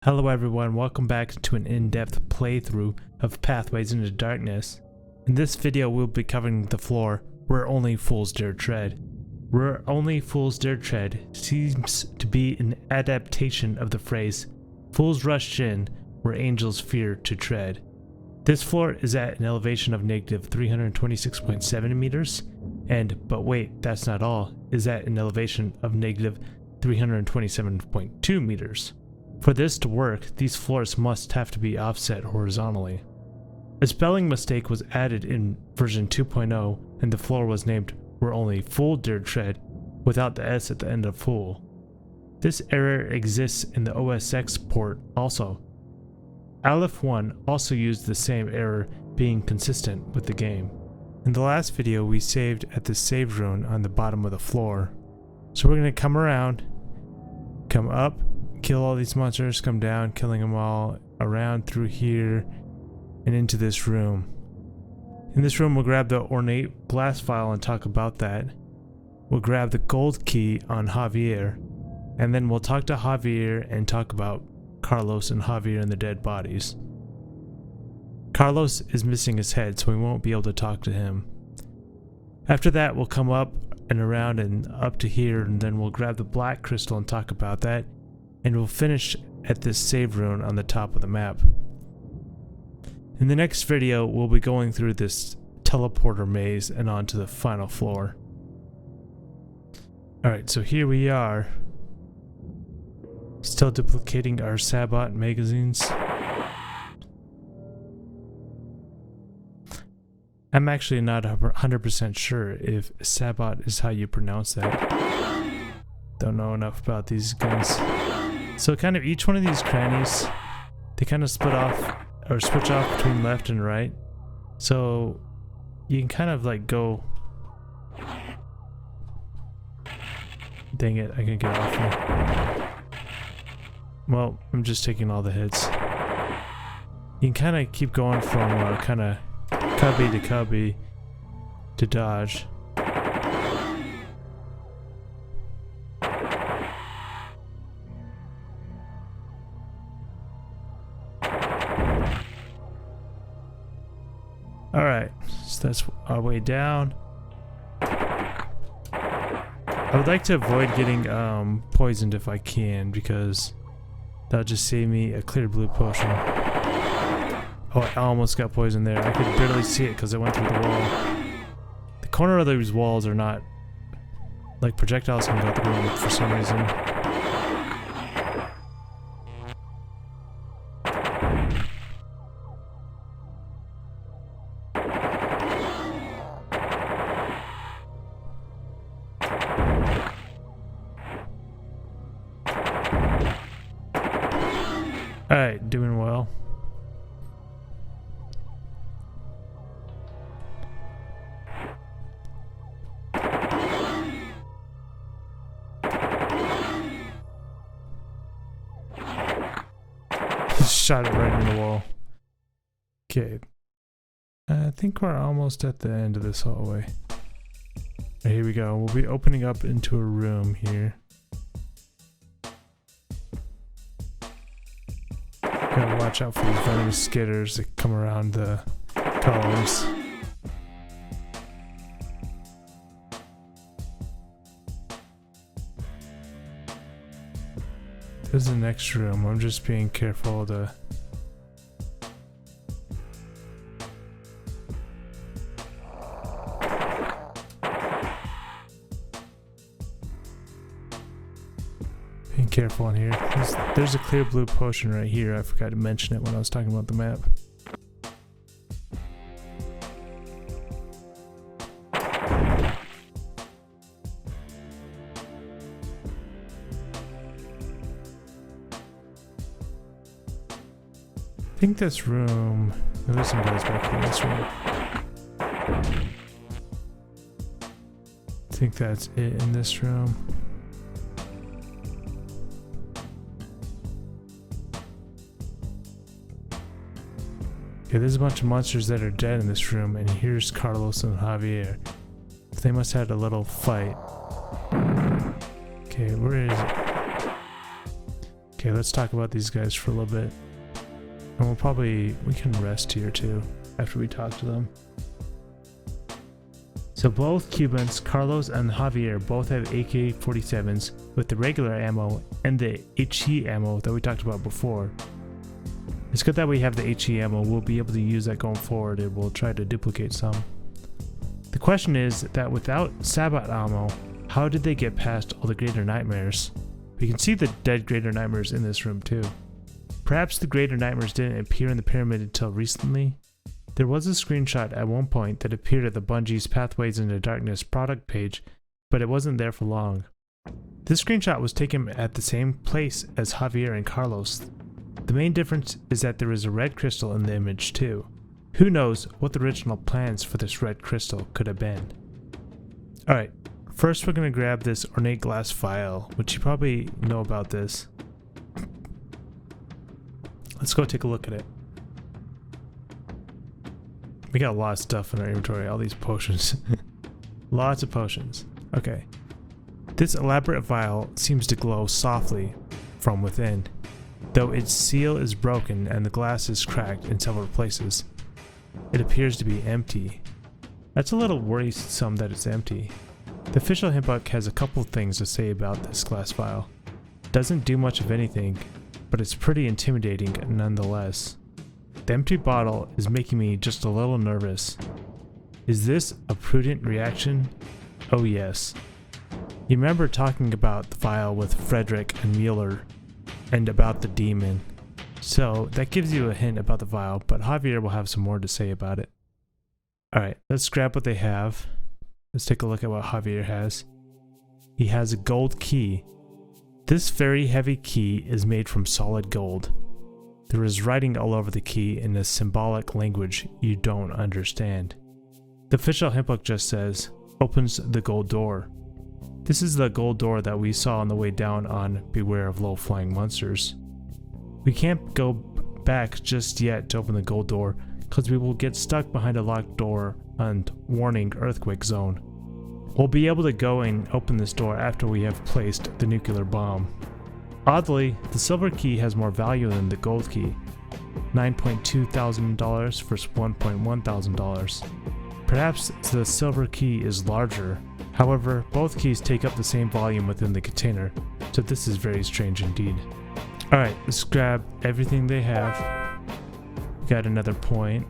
Hello everyone, welcome back to an in-depth playthrough of Pathways into Darkness. In this video we'll be covering the floor Where Only Fools Dare Tread. Where Only Fools Dare Tread seems to be an adaptation of the phrase Fools rush in where angels fear to tread. This floor is at an elevation of negative 326.7 meters, but wait, that's not all, is at an elevation of negative 327.2 meters. For this to work, these floors must have to be offset horizontally. A spelling mistake was added in version 2.0 and the floor was named Where Only Fool Dare Tread without the S at the end of fool. This error exists in the OS X port also. Aleph 1 also used the same error, being consistent with the game. In the last video we saved at the save rune on the bottom of the floor. So we're going to come around, come up, kill all these monsters, come down, killing them all, around through here, and into this room. In this room we'll grab the ornate glass vial and talk about that. We'll grab the gold key on Javier, and then we'll talk to Javier and talk about Carlos and Javier and the dead bodies. Carlos is missing his head, so we won't be able to talk to him. After that we'll come up and around and up to here, and then we'll grab the black crystal and talk about that. And we'll finish at this save rune on the top of the map. In the next video, we'll be going through this teleporter maze and onto the final floor. Alright, so here we are. Still duplicating our Sabot magazines. I'm actually not 100% sure if Sabot is how you pronounce that. Don't know enough about these guns. So kind of each one of these crannies, they kind of split off or switch off between left and right. So you can kind of like go. Dang it, I can get off me. Well, I'm just taking all the hits. You can kind of keep going from kind of cubby to cubby to dodge. Alright, so that's our way down. I would like to avoid getting poisoned if I can, because that'll just save me a clear blue potion. Oh, I almost got poisoned there. I could barely see it because I went through the wall. The corner of these walls are not like projectiles can go through them for some reason. Alright, doing well. Just shot it right in the wall. Okay. I think we're almost at the end of this hallway. Right, here we go. We'll be opening up into a room here. Gotta watch out for these venomous skitters that come around the columns. There's the next room. I'm just being careful to... Being careful in here. There's a clear blue potion right here. I forgot to mention it when I was talking about the map. I think this room... There's some guys back here in this room. I think that's it in this room. Okay, there's a bunch of monsters that are dead in this room, and here's Carlos and Javier. They must have had a little fight. Okay, where is it? Okay, let's talk about these guys for a little bit. And we can rest here too after we talk to them. So both Cubans, Carlos and Javier, both have AK-47s with the regular ammo and the HE ammo that we talked about before. It's good that we have the HE ammo. We'll be able to use that going forward, and we'll try to duplicate some. The question is that without Sabot ammo, how did they get past all the Greater Nightmares? We can see the dead Greater Nightmares in this room too. Perhaps the Greater Nightmares didn't appear in the pyramid until recently. There was a screenshot at one point that appeared at the Bungie's Pathways into Darkness product page, but it wasn't there for long. This screenshot was taken at the same place as Javier and Carlos. The main difference is that there is a red crystal in the image too. Who knows what the original plans for this red crystal could have been. Alright, first we're going to grab this ornate glass vial, which you probably know about this. Let's go take a look at it. We got a lot of stuff in our inventory, all these potions. Lots of potions. Okay. This elaborate vial seems to glow softly from within, though its seal is broken and the glass is cracked in several places. It appears to be empty. That's a little worrisome that it's empty. The official handbook has a couple things to say about this glass vial. It doesn't do much of anything, but it's pretty intimidating nonetheless. The empty bottle is making me just a little nervous. Is this a prudent reaction? Oh yes. You remember talking about the vial with Frederick and Mueller, and about the demon. So that gives you a hint about the vial, but Javier will have some more to say about it. Alright, let's grab what they have. Let's take a look at what Javier has. He has a gold key. This very heavy key is made from solid gold. There is writing all over the key in a symbolic language you don't understand. The official handbook just says, opens the gold door. This is the gold door that we saw on the way down on Beware of Low-Flying Monsters. We can't go back just yet to open the gold door because we will get stuck behind a locked door and warning earthquake zone. We'll be able to go and open this door after we have placed the nuclear bomb. Oddly, the silver key has more value than the gold key, $9.2 thousand versus $1.1 thousand. Perhaps the silver key is larger. However, both keys take up the same volume within the container, so this is very strange indeed. Alright, let's grab everything they have. We got another point.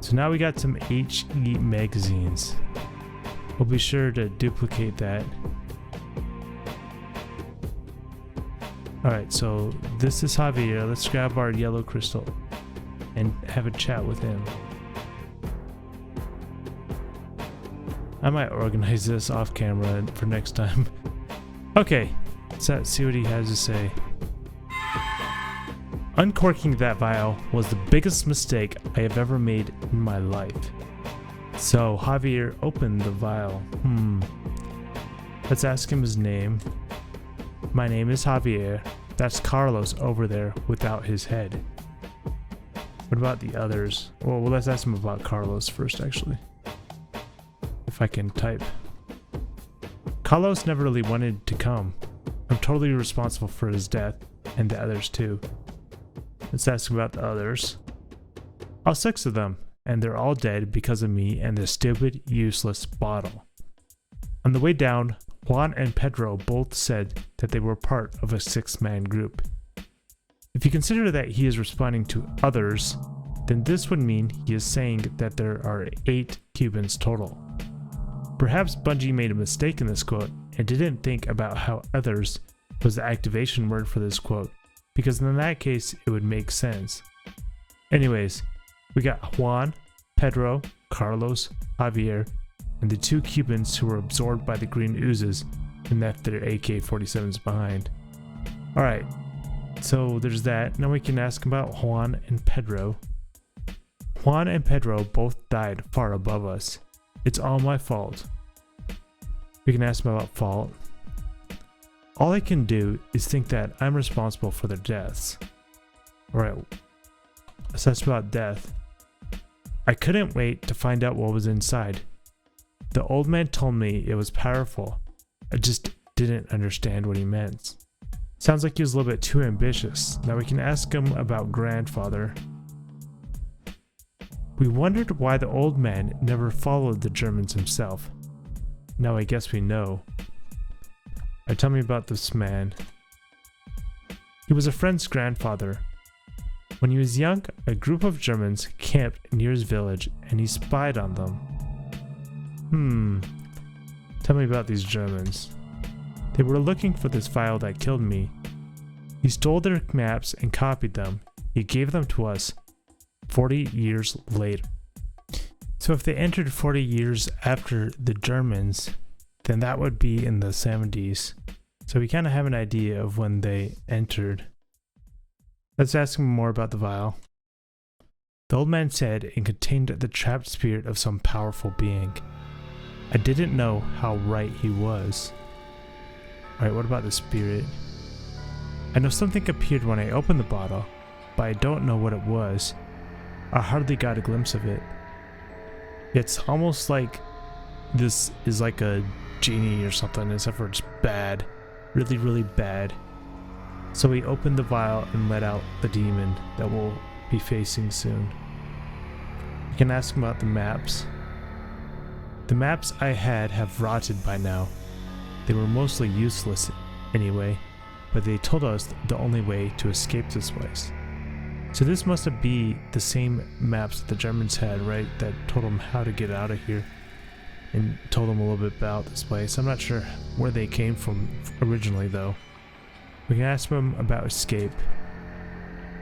So now we got some HE magazines. We'll be sure to duplicate that. Alright, so this is Javier. Let's grab our yellow crystal and have a chat with him. I might organize this off camera for next time. Okay, let's see what he has to say. Uncorking that vial was the biggest mistake I have ever made in my life. So Javier opened the vial. Let's ask him his name. My name is Javier. That's Carlos over there without his head. What about the others? Well, let's ask him about Carlos first, actually. If I can type. Carlos never really wanted to come. I'm totally responsible for his death, and the others too. Let's ask about the others. All 6 of them, and they're all dead because of me and this stupid, useless bottle. On the way down, Juan and Pedro both said that they were part of a 6-man group. If you consider that he is responding to others, then this would mean he is saying that there are 8 Cubans total. Perhaps Bungie made a mistake in this quote and didn't think about how others was the activation word for this quote, because in that case it would make sense. Anyways, we got Juan, Pedro, Carlos, Javier, and the 2 Cubans who were absorbed by the green oozes and left their AK-47s behind. Alright, so there's that. Now we can ask about Juan and Pedro. Juan and Pedro both died far above us. It's all my fault. We can ask them about fault. All I can do is think that I'm responsible for their deaths. Alright, let's ask about death. I couldn't wait to find out what was inside. The old man told me it was powerful. I just didn't understand what he meant. Sounds like he was a little bit too ambitious. Now we can ask him about grandfather. We wondered why the old man never followed the Germans himself. Now I guess we know. Tell me about this man. He was a friend's grandfather. When he was young, a group of Germans camped near his village and he spied on them. Tell me about these Germans. They were looking for this vial that killed me. He stole their maps and copied them. He gave them to us 40 years later. So if they entered 40 years after the Germans, then that would be in the 70s. So we kind of have an idea of when they entered. Let's ask him more about the vial. The old man said it contained the trapped spirit of some powerful being. I didn't know how right he was. Alright, what about the spirit? I know something appeared when I opened the bottle, but I don't know what it was. I hardly got a glimpse of it. It's almost like this is like a genie or something, except for it's bad. Really, really bad. So we opened the vial and let out the demon that we'll be facing soon. You can ask him about the maps. The maps I had have rotted by now. They were mostly useless anyway, but they told us the only way to escape this place. So this must be the same maps that the Germans had, right? That told them how to get out of here and told them a little bit about this place. I'm not sure where they came from originally though. We can ask them about escape.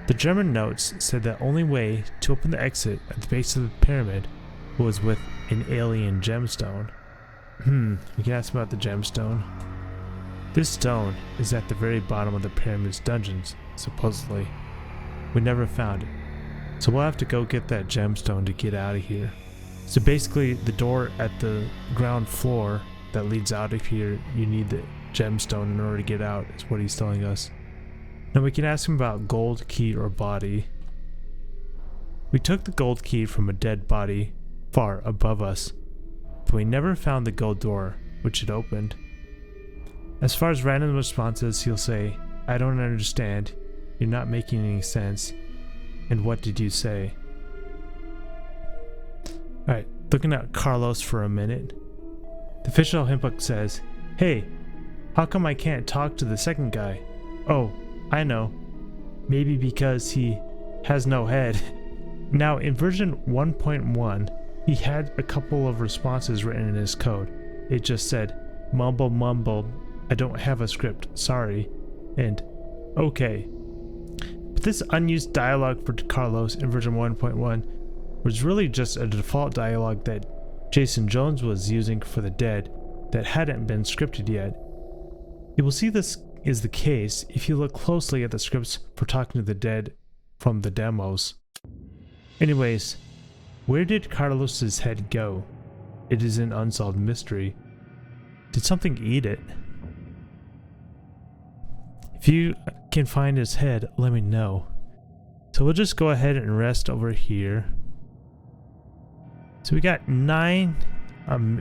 The German notes said the only way to open the exit at the base of the pyramid was with an alien gemstone. We can ask about the gemstone. This stone is at the very bottom of the pyramid's dungeons, supposedly. We never found it, so we'll have to go get that gemstone to get out of here. So basically, the door at the ground floor that leads out of here, you need the gemstone in order to get out, is what he's telling us. Now we can ask him about gold key or body. We took the gold key from a dead body far above us, but we never found the gold door, which it opened. As far as random responses, he'll say, I don't understand, you're not making any sense, and what did you say? Alright, looking at Carlos for a minute. The official hint book says, hey, how come I can't talk to the second guy? Oh, I know. Maybe because he has no head. Now, in version 1.1, he had a couple of responses written in his code. It just said, mumble mumble, I don't have a script, sorry, and okay. But this unused dialogue for Carlos in version 1.1 was really just a default dialogue that Jason Jones was using for the dead that hadn't been scripted yet. You will see this is the case if you look closely at the scripts for talking to the dead from the demos. Anyways, where did Carlos's head go? It is an unsolved mystery. Did something eat it? If you can find his head, let me know. So we'll just go ahead and rest over here. So we got 9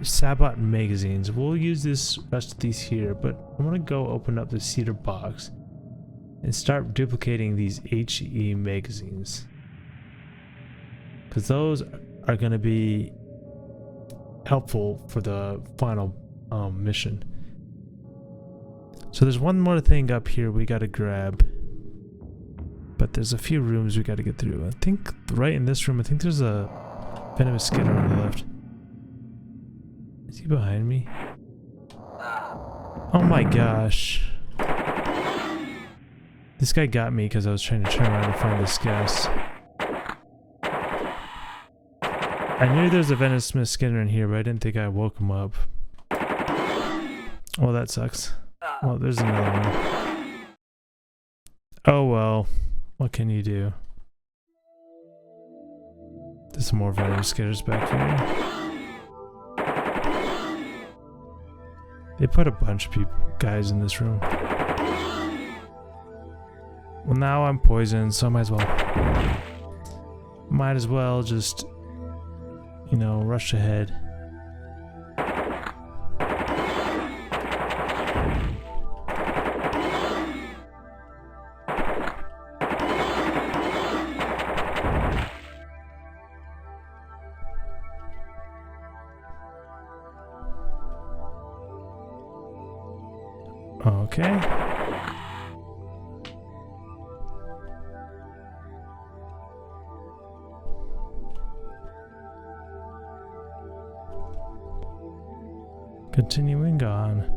Sabot magazines. We'll use this rest of these here, but I'm gonna go open up the cedar box and start duplicating these HE magazines, because those are gonna be helpful for the final mission. So there's one more thing up here we gotta grab, but there's a few rooms we gotta get through. I think right in this room, I think there's a venomous Skinner on the left. Is he behind me? Oh my gosh. This guy got me because I was trying to turn around and find this gas. I knew there was a venomous Skinner in here, but I didn't think I woke him up. Well, that sucks. Well, there's another one. Oh well. What can you do? There's some more venomous Skinners back here. They put a bunch of guys in this room. Well, now I'm poisoned, so I might as well just, you know, rush ahead. Okay. Continuing on.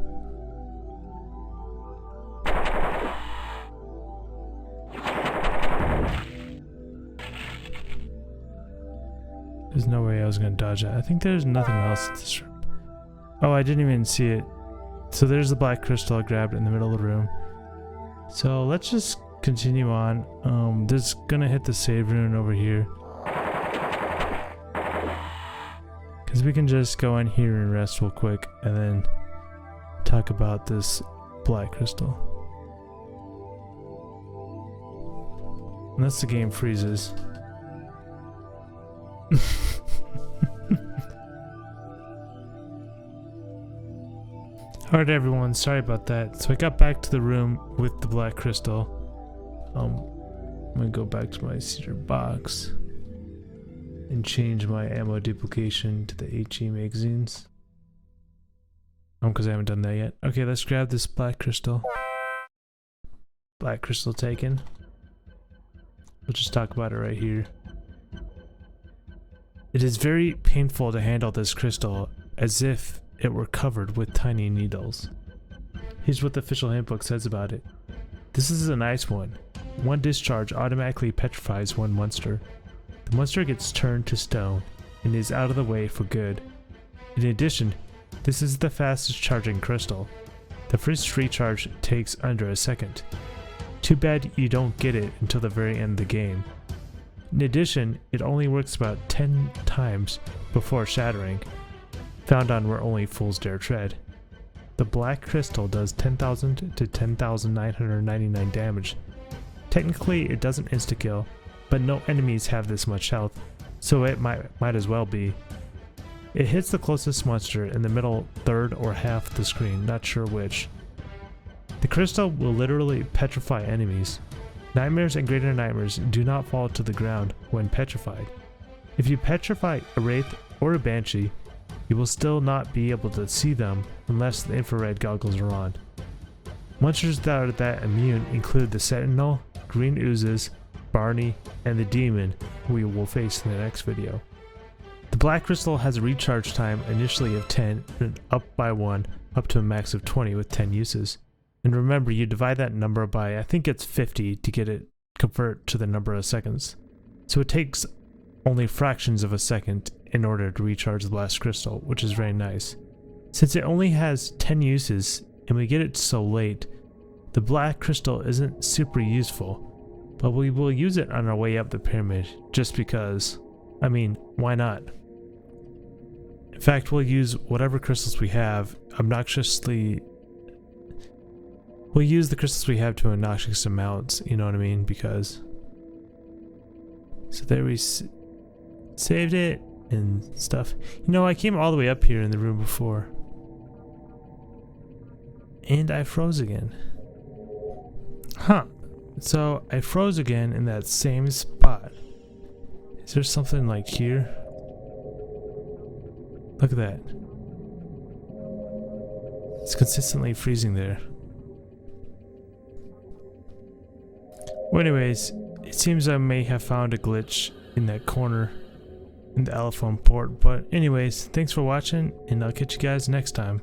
There's no way I was gonna dodge that. I think there's nothing else in this room. Oh, I didn't even see it. So there's the black crystal I grabbed in the middle of the room. So let's just continue on. This is gonna hit the save rune over here. Because we can just go in here and rest real quick and then talk about this black crystal. Unless the game freezes. Alright everyone, sorry about that. So I got back to the room with the black crystal. I'm gonna go back to my cedar box and change my ammo duplication to the HE magazines. Because I haven't done that yet. Okay, let's grab this black crystal. Black crystal taken. We'll just talk about it right here. It is very painful to handle this crystal as if it were covered with tiny needles. Here's what the official handbook says about it. This is a nice one. One discharge automatically petrifies one monster. The monster gets turned to stone and is out of the way for good. In addition, this is the fastest charging crystal. The first recharge takes under a second. Too bad you don't get it until the very end of the game. In addition, it only works about 10 times before shattering. Found on Where Only Fools Dare Tread. The black crystal does 10,000 to 10,999 damage. Technically it doesn't insta-kill, but no enemies have this much health, so it might as well be. It hits the closest monster in the middle third or half of the screen, not sure which. The crystal will literally petrify enemies. Nightmares and greater nightmares do not fall to the ground when petrified. If you petrify a wraith or a banshee, you will still not be able to see them unless the infrared goggles are on. Monsters that are that immune include the Sentinel, Green Oozes, Barney, and the Demon, who we will face in the next video. The black crystal has a recharge time initially of 10 and up by 1 up to a max of 20 with 10 uses. And remember, you divide that number by, I think it's 50 to get it convert to the number of seconds. So it takes only fractions of a second in order to recharge the black crystal, which is very nice. Since it only has 10 uses and we get it so late, the black crystal isn't super useful, but we will use it on our way up the pyramid just because. I mean, why not? In fact, we'll use whatever crystals we have obnoxiously. We'll use the crystals we have to obnoxious amounts, you know what I mean? Because. So there we saved it and stuff. You know, I came all the way up here in the room before. And I froze again. Huh. So I froze again in that same spot. Is there something like here? Look at that. It's consistently freezing there. Well, anyways, it seems I may have found a glitch in that corner in the Elephant port. But anyways, thanks for watching, and I'll catch you guys next time.